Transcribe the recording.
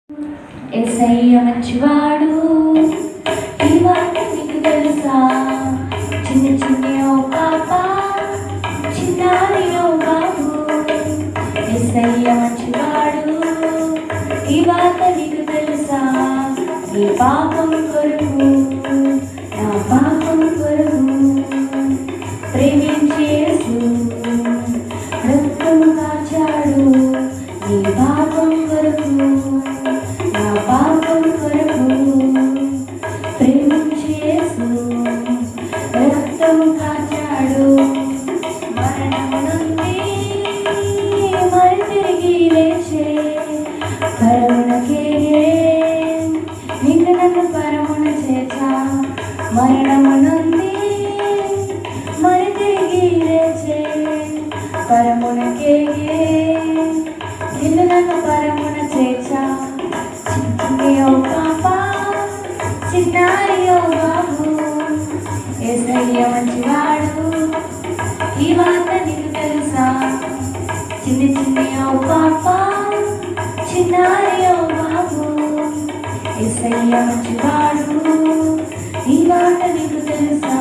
యేసయ్య మంచివాడు, ఈ మాట నీకు తెలుసా? చిన్న చిన్న ఓ పాప, చిన్నారి ఓ బాబు. యేసయ్య మంచివాడు, ఈ మాట నీకు తెలుసా? నీ పాపం కొరకు, నా పాపం కొరకు ప్రేమించి యేసు రక్తం కాచాడు. నీ పాపం కొరకు, నా పాపం కొరకు ప్రేమించి యేసు రక్తం కాచాడు. మరణము నుండి మరి తిరిగి లేచే పరమునకేగే నిన్ను నన్ను పరమున చేర్చా. మరణము నుండి మరి తిరిగి లేచే పరమునకేగే నిన్ను నన్ను పరమున చేర్చా. చిన్ని ఓ పాప, చిన్నారి ఓ బాబు. యేసయ్య మంచివాడు, ఈ మాట నీకు తెలుసా? చిన్ని చిన్ని ఓ పాప, చిన్నారి ఓ బాబు. యేసయ్య మంచివాడు, ఈ మాట నీకు తెలుసా?